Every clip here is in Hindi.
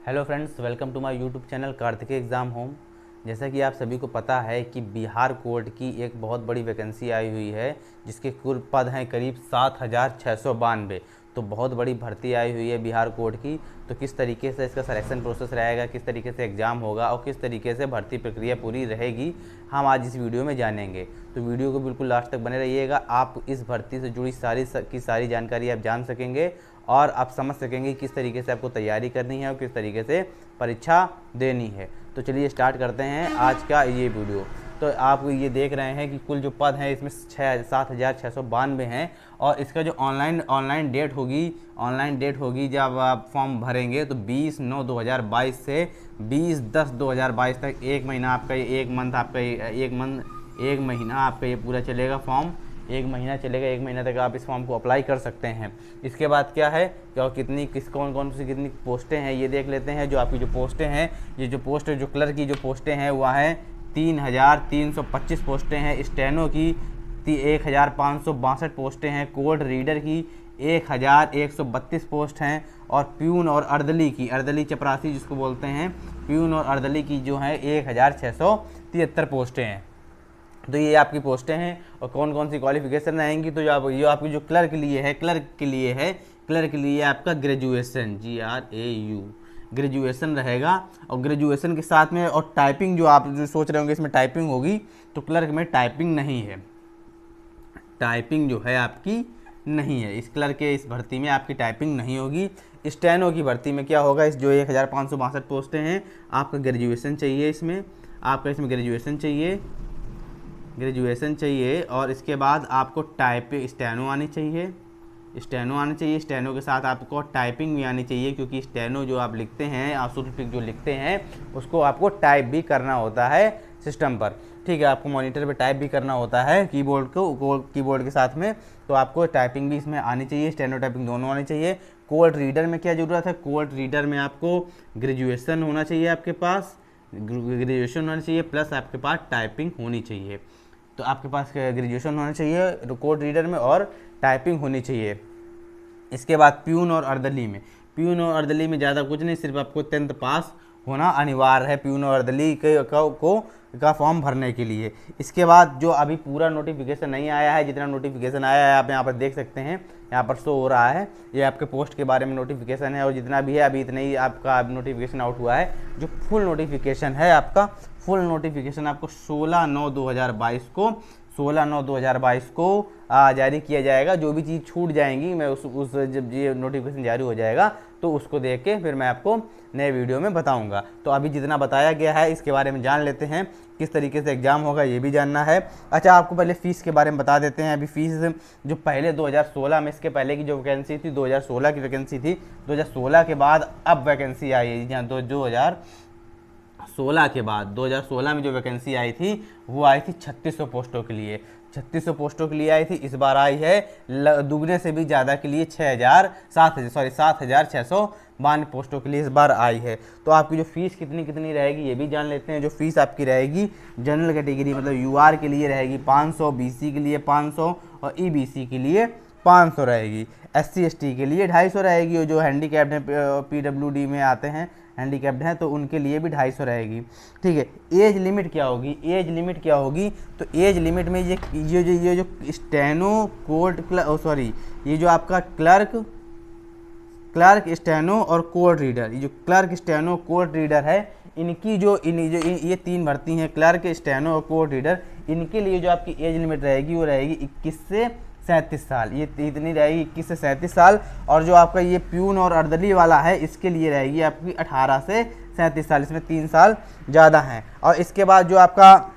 Hello friends, welcome to my YouTube channel Kartikeya exam home. जैसा कि आप सभी को पता है कि बिहार कोर्ट की एक बहुत बड़ी वैकेंसी आई हुई है, जिसके कुल पद हैं करीब 7,692। तो बहुत बड़ी भर्ती आई हुई है बिहार कोर्ट की। तो किस तरीके से इसका सिलेक्शन प्रोसेस रहेगा, किस तरीके से एग्ज़ाम होगा और किस तरीके से भर्ती प्रक्रिया पूरी रहेगी, हम आज इस वीडियो में जानेंगे। तो वीडियो को बिल्कुल लास्ट तक बने रहिएगा। आप इस भर्ती से जुड़ी सारी जानकारी आप जान सकेंगे और आप समझ सकेंगे किस तरीके से आपको तैयारी करनी है और किस तरीके से परीक्षा देनी है। तो चलिए स्टार्ट करते हैं आज का ये वीडियो। तो आप ये देख रहे हैं कि कुल जो पद हैं इसमें 7,692 हैं और इसका जो ऑनलाइन डेट होगी जब आप फॉर्म भरेंगे तो 20/9/2022 से 20/10/2022 तक एक महीना आपका एक महीना आपका ये पूरा चलेगा फॉर्म। एक महीना चलेगा, एक महीना तक आप इस फॉर्म को अप्लाई कर सकते हैं। इसके बाद क्या है क्या कितनी पोस्टें हैं ये देख लेते हैं। जो आपकी जो पोस्टें हैं, ये जो पोस्ट जो क्लर्क की जो पोस्टें हैं वह हैं 3,325 पोस्टें हैं। स्टेनो की 1,562 पोस्टें हैं। कोड रीडर की 1,132 पोस्ट हैं। और प्यून और अर्दली चपरासी जिसको बोलते हैं, प्यून और अर्दली की जो है 1,673 पोस्टें हैं। तो ये आपकी पोस्टें हैं और कौन कौन सी क्वालिफिकेशन रहेंगी। तो ये आपकी जो क्लर्क के लिए आपका ग्रेजुएशन ग्रेजुएशन रहेगा। और ग्रेजुएशन के साथ में और टाइपिंग जो आप जो सोच रहे होंगे इसमें टाइपिंग होगी, तो क्लर्क में टाइपिंग नहीं है। टाइपिंग जो है आपकी नहीं है इस क्लर्क के इस भर्ती में, आपकी टाइपिंग नहीं होगी। स्टेनो की भर्ती में क्या होगा, इस जो 1,562 पोस्टें हैं आपका ग्रेजुएशन चाहिए। इसमें ग्रेजुएशन चाहिए और इसके बाद आपको स्टेनो आनी चाहिए। स्टेनो के साथ आपको टाइपिंग भी आनी चाहिए, क्योंकि स्टेनो जो आप लिखते हैं, आप शुल्क जो लिखते हैं उसको आपको टाइप भी करना होता है सिस्टम पर। ठीक है, आपको मॉनिटर पे टाइप भी करना होता है कीबोर्ड के साथ में। तो आपको टाइपिंग भी इसमें आनी चाहिए, स्टेनो टाइपिंग दोनों आनी चाहिए। कोड रीडर में क्या ज़रूरत है, कोड रीडर में आपको ग्रेजुएशन होना चाहिए, आपके पास ग्रेजुएशन होना चाहिए प्लस आपके पास टाइपिंग होनी चाहिए। तो आपके पास ग्रेजुएशन होना चाहिए कोड रीडर में और टाइपिंग होनी चाहिए। इसके बाद प्यून और अर्दली में ज़्यादा कुछ नहीं, सिर्फ आपको 10th पास होना अनिवार्य है प्यून और अर्दली का फॉर्म भरने के लिए। इसके बाद जो अभी पूरा नोटिफिकेशन नहीं आया है, जितना नोटिफिकेशन आया है आप यहाँ पर देख सकते हैं, यहाँ पर शो हो रहा है, ये आपके पोस्ट के बारे में नोटिफिकेशन है। और जितना भी है अभी इतना ही आपका नोटिफिकेशन आउट हुआ है। जो फुल नोटिफिकेशन है आपका, फुल नोटिफिकेशन आपको 16/9/2022 को जारी किया जाएगा। जो भी चीज़ छूट जाएंगी मैं उस जब ये नोटिफिकेशन जारी हो जाएगा तो उसको देख के फिर मैं आपको नए वीडियो में बताऊंगा। तो अभी जितना बताया गया है इसके बारे में जान लेते हैं, किस तरीके से एग्ज़ाम होगा ये भी जानना है। अच्छा, आपको पहले फ़ीस के बारे में बता देते हैं। अभी फ़ीस जो पहले 2016 में, इसके पहले की जो वैकेंसी थी 2016 की वैकेंसी थी, 2016 के बाद अब वैकेंसी आई है जहाँ 2016 के बाद 2016 में जो वैकेंसी आई थथी वो आई थी 3600 पोस्टों के लिए। 3600 पोस्टों के लिए आई थी। इस बार आई है दुगने से भी ज़्यादा के लिए 7,692 पोस्टों के लिए इस बार आई है। तो आपकी जो फीस कितनी रहेगी ये भी जान लेते हैं। जो फीस आपकी रहेगी जनरल कैटेगरी मतलब यूआर के लिए रहेगी 500, बीसी के लिए 500 और ईबीसी के लिए 500 रहेगी। एससी एसटी के लिए 250 रहेगी। और जो हैंडीकैप्ड हैं, पीडब्ल्यूडी में आते हैं, हैंडीकैप्ड हैं, तो उनके लिए भी 250 रहेगी। ठीक है, एज लिमिट क्या होगी, तो एज लिमिट में ये जो स्टेनो ये जो आपका क्लर्क स्टेनो और कोड रीडर, ये जो क्लर्क स्टेनो कोड रीडर है, इनकी ये 3 भर्ती हैं, क्लर्क स्टेनो और कोड रीडर। इनके लिए जो आपकी एज लिमिट रहेगी वो रहेगी 21 से 37 साल। ये इतनी रहेगी 21 से 37 साल। और जो आपका ये प्यून और अर्दली वाला है इसके लिए रहेगी आपकी 18 से 37 साल। इसमें 3 साल ज़्यादा हैं। और इसके बाद जो आपका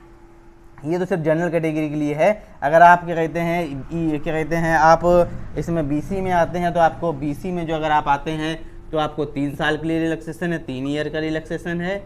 ये तो सिर्फ जनरल कैटेगरी के लिए है। अगर आप क्या कहते हैं आप इसमें बीसी में आते हैं, तो आपको बीसी में जो अगर आप आते हैं तो आपको 3 साल के लिए रिलैक्सेशन है, 3 ईयर का रिलैक्सेशन है,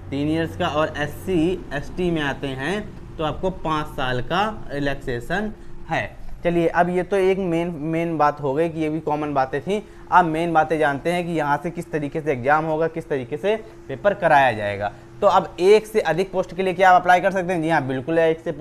3 ईयर्स का। और एससी एसटी में आते हैं तो आपको 5 साल का रिलैक्सेशन है। चलिए, अब ये तो एक मेन बात हो गई कि ये भी कॉमन बातें थी। अब मेन बातें जानते हैं कि यहाँ से किस तरीके से एग्जाम होगा, किस तरीके से पेपर कराया जाएगा। तो अब एक से अधिक पोस्ट के लिए क्या आप अप्लाई कर सकते हैं? जी हाँ, बिल्कुल एक से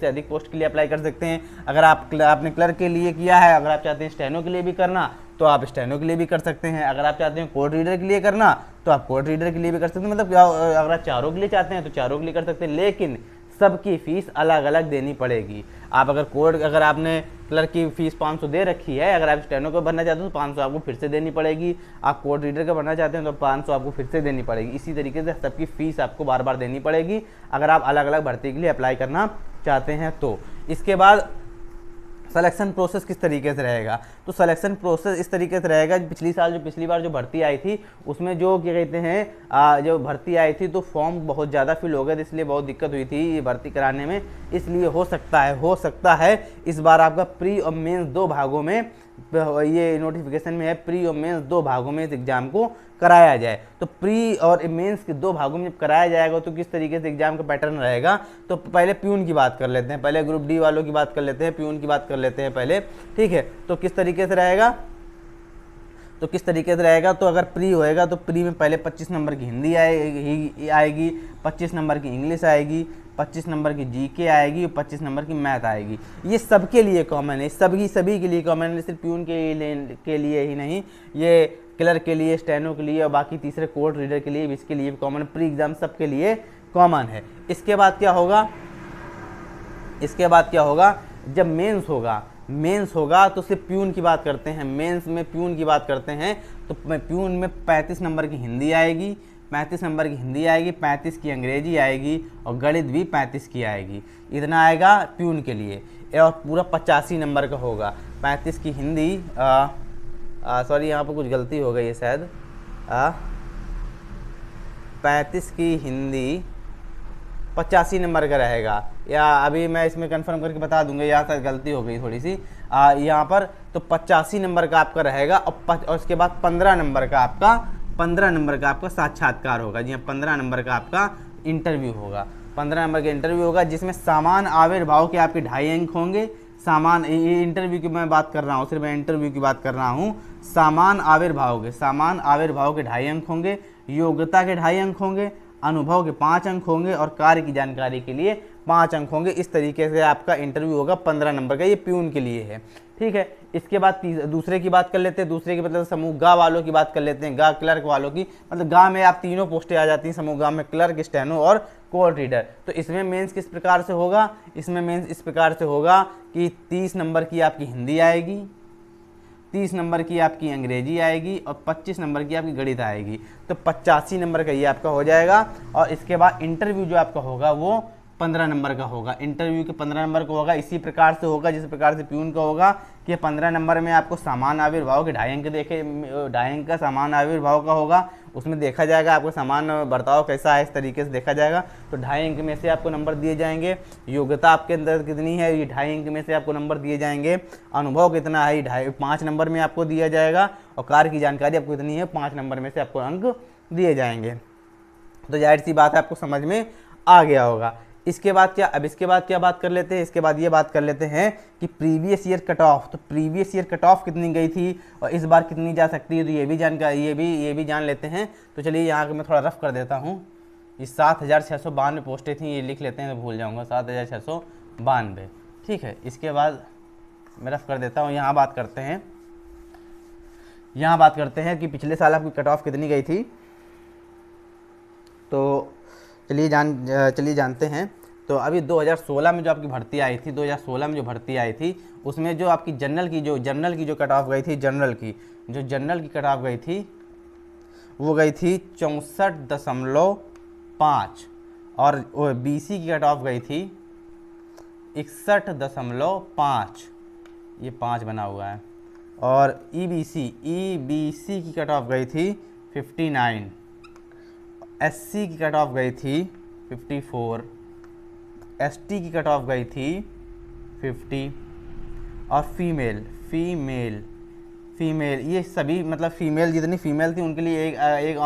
अधिक पोस्ट के लिए अप्लाई कर सकते हैं। अगर आपने क्लर्क के लिए किया है, अगर आप चाहते हैं स्टेनो के लिए भी करना, तो आप स्टेनो के लिए भी कर सकते हैं। अगर आप चाहते हैं कोड रीडर के लिए करना तो आप कोड रीडर के लिए भी कर सकते हैं, मतलब अगर आप चारों के लिए चाहते हैं तो चारों के लिए कर सकते हैं, लेकिन सबकी फ़ीस अलग अलग देनी पड़ेगी। आप अगर आपने क्लर्क की फ़ीस 500 दे रखी है, अगर आप स्टेनो को भरना चाहते हो तो 500 आपको फिर से देनी पड़ेगी। आप कोड रीडर का भरना चाहते हैं तो 500 आपको फिर से देनी पड़ेगी। इसी तरीके से सबकी फ़ीस आपको बार बार देनी पड़ेगी अगर आप अलग अलग भर्ती के लिए अप्लाई करना चाहते हैं तो। इसके बाद सिलेक्शन प्रोसेस किस तरीके से रहेगा, तो सिलेक्शन प्रोसेस इस तरीके से रहेगा, पिछली बार जो भर्ती आई थी उसमें जो क्या कहते हैं जो भर्ती आई थी तो फॉर्म बहुत ज़्यादा फिल हो गए थे, इसलिए बहुत दिक्कत हुई थी ये भर्ती कराने में। इसलिए हो सकता है इस बार आपका प्री और मेंस 2 भागों में, ये नोटिफिकेशन में है, प्री और मेंस 2 भागों में इस एग्ज़ाम को कराया जाए। तो प्री और मेंस के 2 भागों में जब कराया जाएगा तो किस तरीके से एग्जाम का पैटर्न रहेगा, तो पहले प्यून की बात कर लेते हैं, पहले ग्रुप डी वालों की बात कर लेते हैं, प्यून की बात कर लेते हैं पहले, ठीक है। तो किस तरीके से रहेगा, तो अगर प्री होएगा तो प्री में पहले 25 नंबर की हिंदी आएगी, 25 नंबर की इंग्लिश आएगी, 25 नंबर की जीके आएगी और 25 नंबर की मैथ आएगी। ये सबके लिए कॉमन है, सभी के लिए कॉमन है, सिर्फ प्यून के लिए ही नहीं, ये क्लर्क के लिए, स्टेनो के लिए और बाकी तीसरे कोड रीडर के लिए भी, इसके लिए भी कॉमन, प्री एग्जाम सबके लिए कॉमन है। इसके बाद क्या होगा, जब मेंस होगा तो सिर्फ प्यून की बात करते हैं, मेंस में प्यून की बात करते हैं तो प्यून में 35 नंबर की हिंदी आएगी, 35 की अंग्रेजी आएगी और गणित भी 35 की आएगी। इतना आएगा प्यून के लिए, और पूरा 85 नंबर का होगा। 35 की हिंदी, सॉरी यहाँ पर कुछ गलती हो गई है शायद, 35 की हिंदी 85 नंबर का रहेगा, या अभी मैं इसमें कंफर्म करके बता दूंगा, यहाँ शायद गलती हो गई थोड़ी सी यहाँ पर, तो 85 नंबर का आपका रहेगा और उसके बाद 15 नंबर का आपका साक्षात्कार होगा। जी हाँ, 15 नंबर का आपका इंटरव्यू होगा, 15 नंबर का इंटरव्यू होगा, जिसमें समान आविर्भाव के आपके 2.5 अंक होंगे। इंटरव्यू की मैं बात कर रहा हूँ, सिर्फ मैं इंटरव्यू की बात कर रहा हूँ। समान आविर्भाव के 2.5 अंक होंगे, योग्यता के 2.5 अंक होंगे, अनुभव के 5 अंक होंगे और कार्य की जानकारी के लिए 5 अंक होंगे। इस तरीके से आपका इंटरव्यू होगा 15 नंबर का, ये प्यून के लिए है, ठीक है। इसके बाद दूसरे की बात कर लेते हैं, दूसरे की मतलब समूह गा वालों की बात कर लेते हैं, गा क्लर्क वालों की, मतलब गा में आप तीनों पोस्टें आ जाती हैं, समूह गा में क्लर्क, स्टेनो और कोड रीडर। तो इसमें मेंस किस प्रकार से होगा, इसमें मेंस इस प्रकार से होगा कि 30 नंबर की आपकी हिंदी आएगी, 30 नंबर की आपकी अंग्रेजी आएगी और 25 नंबर की आपकी गणित आएगी। तो 85 नंबर का ये आपका हो जाएगा। और इसके बाद इंटरव्यू जो आपका होगा वो 15 नंबर का होगा, इंटरव्यू के 15 नंबर का होगा। इसी प्रकार से होगा जिस प्रकार से प्यून का होगा कि 15 नंबर में आपको समान आविर्भाव के 2.5 अंक 2.5 अंक का समान आविर्भाव का होगा, उसमें देखा जाएगा आपका समान बर्ताव कैसा है, इस तरीके से देखा जाएगा। तो 2.5 अंक में से आपको नंबर दिए जाएंगे, योग्यता आपके अंदर कितनी है ये 2.5 अंक में से आपको नंबर दिए जाएंगे, अनुभव कितना है 5 नंबर में आपको दिया जाएगा और कार्य की जानकारी आपको कितनी है 5 नंबर में से आपको अंक दिए जाएंगे। तो जाहिर सी बात है आपको समझ में आ गया होगा। इसके बाद क्या बात कर लेते हैं, इसके बाद ये बात कर लेते हैं कि प्रीवियस ईयर कट ऑफ, तो प्रीवियस ईयर कट ऑफ कितनी गई थी और इस बार कितनी जा सकती है, तो ये भी जानकारी ये भी जान लेते हैं। तो चलिए यहाँ मैं थोड़ा रफ कर देता हूँ। ये 7692 पोस्टें थी, ये लिख लेते हैं तो भूल जाऊँगा, 7692, ठीक है। इसके बाद मैं रफ कर देता हूँ, यहाँ बात करते हैं कि पिछले साल आपकी कट ऑफ कितनी गई थी। तो चलिए जानते हैं। तो अभी 2016 में जो आपकी भर्ती आई थी, 2016 में जो भर्ती आई थी उसमें जो आपकी जनरल की जो कट ऑफ गई थी, जनरल की कट ऑफ गई थी वो गई थी 64.5 और बीसी की कट ऑफ गई थी 61.5, ये 5 बना हुआ है, और ईबीसी की कट ऑफ गई थी 59, एससी की कट ऑफ गई थी 54, एसटी की कट ऑफ गई थी 50 और फीमेल ये सभी मतलब फीमेल जितनी फीमेल थी उनके लिए एक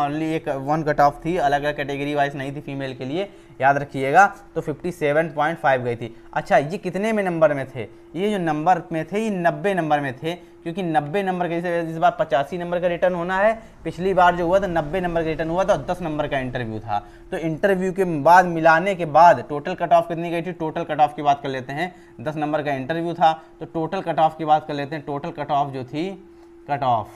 वन कट ऑफ थी, अलग अलग कैटेगरी वाइज नहीं थी फीमेल के लिए, याद रखिएगा। तो 57.5 गई थी। अच्छा, ये कितने में नंबर में थे, ये जो नंबर में थे ये 90 नंबर में थे, क्योंकि 90 नंबर का इस बार 85 नंबर का रिटर्न होना है, पिछली बार जो हुआ था 90 नंबर का रिटर्न हुआ था और 10 नंबर का इंटरव्यू था। तो इंटरव्यू के बाद मिलाने के बाद टोटल कट ऑफ कितनी गई थी, टोटल कट ऑफ की बात कर लेते हैं। 10 नंबर का इंटरव्यू था तो टोटल कट ऑफ की बात कर लेते हैं। टोटल कट ऑफ जो थी cut off,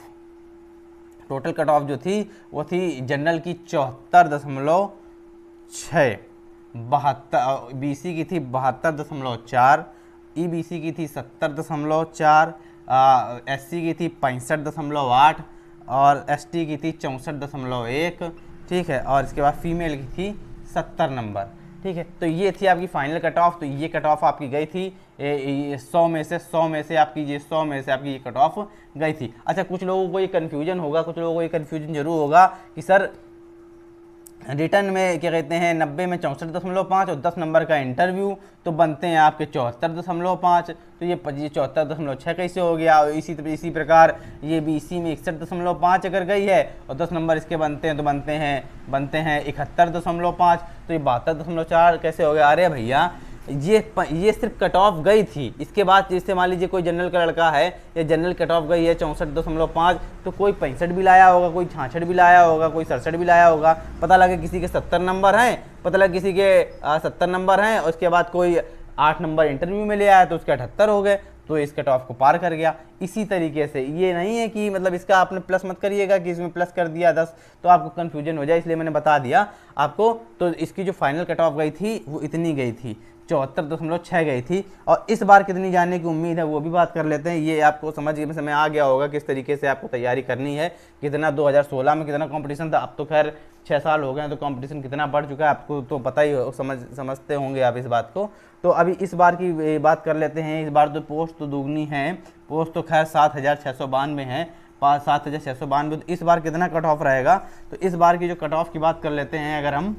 total cut off जो थी वो थी जनरल की 74.6, 72 बीसी की थी 72.4, ईबीसी की थी 70.4, एससी की थी 65.8 और एसटी की थी 64.1, ठीक है। और इसके बाद फीमेल की थी 70 नंबर, ठीक है। तो ये थी आपकी फाइनल कट ऑफ। तो ये कट ऑफ आपकी गई थी 100 में से आपकी ये 100 में से आपकी ये कट ऑफ गई थी। अच्छा, कुछ लोगों को ये कन्फ्यूजन होगा, कुछ लोगों को ये कन्फ्यूजन जरूर होगा कि सर रिटर्न में क्या कहते हैं 90 में 64.5 और 10 नंबर का इंटरव्यू तो बनते हैं आपके 74.5, तो ये 74.6 कैसे हो गया। इसी प्रकार ये बीसी में 61.5 अगर गई है और 10 नंबर इसके बनते हैं तो बनते हैं 71.5, तो ये 72.4 कैसे हो गया। अरे भैया ये सिर्फ कट ऑफ गई थी, इसके बाद जैसे मान लीजिए कोई जनरल का लड़का है या जनरल कट ऑफ गई है 64.5, तो कोई 65 भी लाया होगा, कोई 66 भी लाया होगा, कोई 67 भी लाया होगा, पता लगे किसी के 70 नंबर हैं, पता लगे किसी के 70 नंबर हैं, और उसके बाद कोई 8 नंबर इंटरव्यू में ले आया तो उसके 78 हो गए, तो इस कट ऑफ को पार कर गया। इसी तरीके से ये नहीं है कि मतलब इसका आपने प्लस मत करिएगा कि इसमें प्लस कर दिया 10 तो आपको कन्फ्यूजन हो जाए, इसलिए मैंने बता दिया आपको। तो इसकी जो फाइनल कट ऑफ गई थी वो इतनी गई थी, 74.6 गई थी। और इस बार कितनी जाने की उम्मीद है वो भी बात कर लेते हैं। ये आपको समझ में आ गया होगा किस तरीके से आपको तैयारी करनी है, कितना 2016 में कितना कंपटीशन था। अब तो खैर 6 साल हो गए हैं तो कंपटीशन कितना बढ़ चुका है आपको तो पता ही हो, समझते होंगे आप इस बात को। तो अभी इस बार की बात कर लेते हैं। इस बार तो पोस्ट तो दुगनी है, पोस्ट तो खैर 7692 है, 7692। तो इस बार कितना कट ऑफ रहेगा, तो इस बार की जो कट ऑफ की बात कर लेते हैं अगर हम,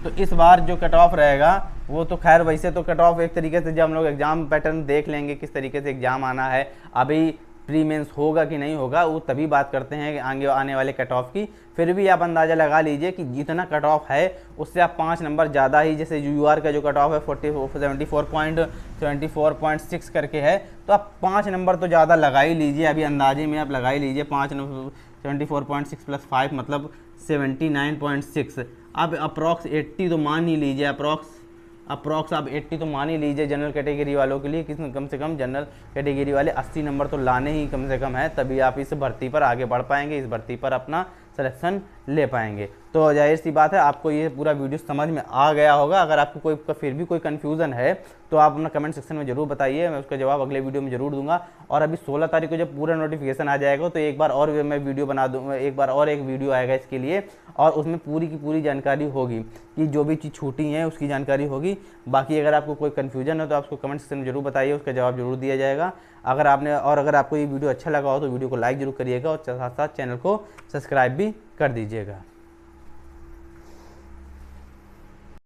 तो इस बार जो कट ऑफ रहेगा वो तो खैर वैसे तो कट ऑफ एक तरीके से जब हम लोग एग्जाम पैटर्न देख लेंगे किस तरीके से एग्जाम आना है, अभी प्री मेंस होगा कि नहीं होगा वो तभी बात करते हैं आगे आने वाले कट ऑफ की। फिर भी आप अंदाज़ा लगा लीजिए कि जितना कट ऑफ है उससे आप 5 नंबर ज़्यादा ही, जैसे यूआर का जो कट ऑफ है 74.6 करके है, तो आप 5 नंबर तो ज़्यादा लगा ही लीजिए, अभी अंदाजे में आप लगा ही लीजिए 5 नंबर 74.6 + 5 मतलब 79.6। अब अप्रॉक्स 80 तो मान ही लीजिए, अप्रॉक्स आप 80 तो मान ही लीजिए जनरल कैटेगरी वालों के लिए। कम से कम जनरल कैटेगरी वाले 80 नंबर तो लाने ही कम से कम है, तभी आप इस भर्ती पर आगे बढ़ पाएंगे, इस भर्ती पर अपना सिलेक्शन ले पाएंगे। तो जाहिर सी बात है आपको ये पूरा वीडियो समझ में आ गया होगा। अगर आपको फिर भी कोई कन्फ्यूज़न है तो आप अपना कमेंट सेक्शन में जरूर बताइए, मैं उसका जवाब अगले वीडियो में जरूर दूंगा। और अभी 16 तारीख को जब पूरा नोटिफिकेशन आ जाएगा तो एक बार और मैं वीडियो बना दूँगा, एक बार और एक वीडियो आएगा इसके लिए, और उसमें पूरी की पूरी जानकारी होगी कि जो भी चीज़ छूटी है उसकी जानकारी होगी। बाकी अगर आपको कोई कन्फ्यूजन है तो आपको कमेंट सेक्शन में जरूर बताइए, उसका जवाब जरूर दिया जाएगा। अगर आपको ये वीडियो अच्छा लगा हो तो वीडियो को लाइक जरूर करिएगा और साथ साथ चैनल को सब्सक्राइब भी कर दीजिएगा।